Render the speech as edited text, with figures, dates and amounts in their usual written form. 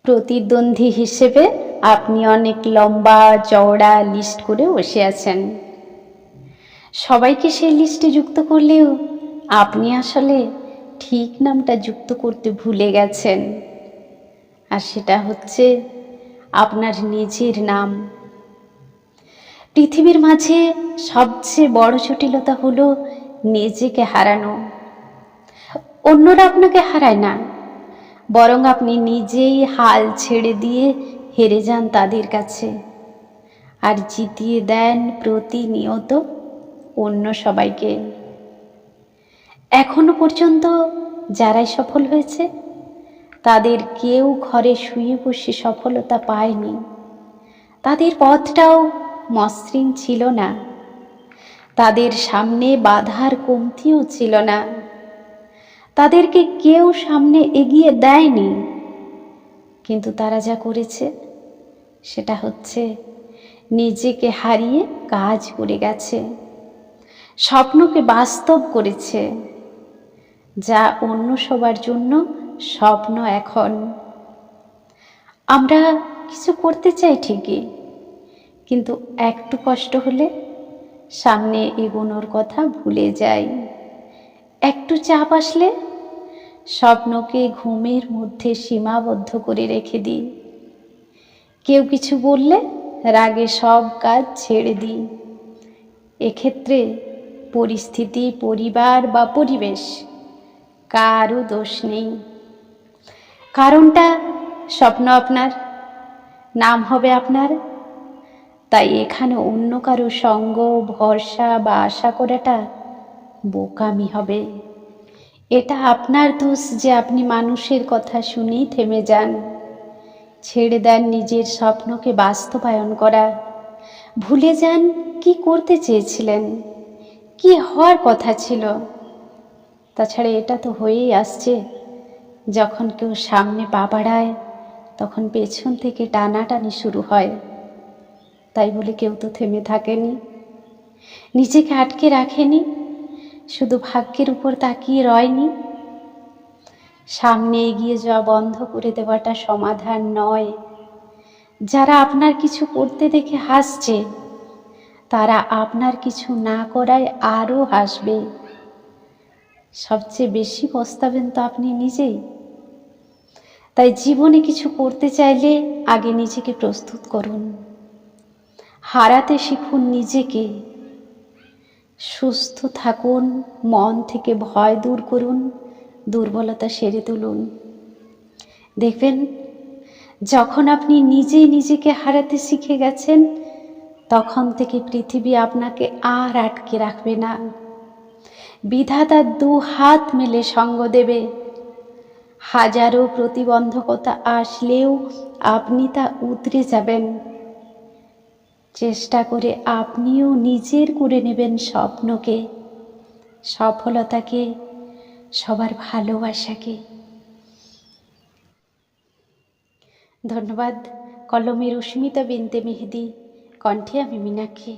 প্রতিদ্বন্দ্বী হিসেবে আপনি অনেক লম্বা চওড়া লিস্ট করে বসে আছেন। সবাইকে সেই লিস্টে যুক্ত করলেও আপনি আসলে ঠিক নামটা যুক্ত করতে ভুলে গেছেন, আর সেটা হচ্ছে আপনার নিজের নাম। পৃথিবীর মাঝে সবচেয়ে বড় জটিলতা হলো নিজেকে হারানো। অন্যরা আপনাকে হারায় না, বরং আপনি নিজেই হাল ছেড়ে দিয়ে হেরে যান তাদের কাছে, আর জিতিয়ে দেন প্রতিনিয়ত অন্য সবাইকে। এখনো পর্যন্ত যারাই সফল হয়েছে তাদের কেউ ঘরে শুয়ে বসে সফলতা পায়নি। তাদের পথটাও মসৃণ ছিল না, তাদের সামনে বাধার কমতিও ছিল না, তাদেরকে কেউ সামনে এগিয়ে দেয়নি। কিন্তু তারা যা করেছে সেটা হচ্ছে নিজেকে হারিয়ে কাজ করে গেছে, স্বপ্নকে বাস্তব করেছে, যা অন্য সবার জন্য স্বপ্ন। এখন আমরা কিছু করতে চাই ঠিকই, কিন্তু একটু কষ্ট হলে সামনে এগোনোর কথা ভুলে যাই। একটু চাপ আসলে স্বপ্নকে ঘুমের মধ্যে সীমাবদ্ধ করে রেখে দিই। কেউ কিছু বললে রাগে সব কাজ ছেড়ে দিই। এক্ষেত্রে পরিস্থিতি, পরিবার বা পরিবেশ কারও দোষ নেই। কারণটা স্বপ্ন আপনার, নাম হবে আপনার। তাই এখানে অন্য কারো সঙ্গ, ভরসা বা আশা করাটা বোকামি হবে। এটা আপনার দোষ যে আপনি মানুষের কথা শুনেই থেমে যান, ছেড়ে দেন নিজের স্বপ্নকে বাস্তবায়ন করা, ভুলে যান কি করতে চেয়েছিলেন, কি হওয়ার কথা ছিল। তাছাড়া এটা তো হয়েই আসছে, যখন কেউ সামনে পা বাড়ায় তখন পেছন থেকে টানাটানি শুরু হয়। তাই বলে কেউ তো থেমে থাকেনি, নিজেকে আটকে রাখেনি, শুধু ভাগ্যের উপর তাকিয়ে রয়নি। সামনে এগিয়ে যাওয়া বন্ধ করে দেওয়াটা সমাধান নয়। যারা আপনার কিছু করতে দেখে হাসছে, তারা আপনার কিছু না করায় আরও হাসবে। সবচেয়ে বেশি পস্তাবেন তো আপনি নিজেই। তাই জীবনে কিছু করতে চাইলে আগে নিজেকে প্রস্তুত করুন, হারাতে শিখুন নিজেকে, সুস্থ থাকুন, মন থেকে ভয় দূর করুন, দুর্বলতা সেরে তুলুন। দেখবেন যখন আপনি নিজেই নিজেকে হারাতে শিখে গেছেন, তখন থেকে পৃথিবী আপনাকে আর আটকে রাখবে না। বিধাতা দু হাত মেলে সঙ্গ দেবে। হাজারো প্রতিবন্ধকতা আসলেও আপনি তা উতরে যাবেন। চেষ্টা করে আপনিও নিজের করে নেবেন স্বপ্নকে, সফলতাকে, সবার ভালোবাসাকে। ধন্যবাদ। কলমে রশ্মিতা বিনতে মেহেদি, কণ্ঠে আমি মীনাক্ষী।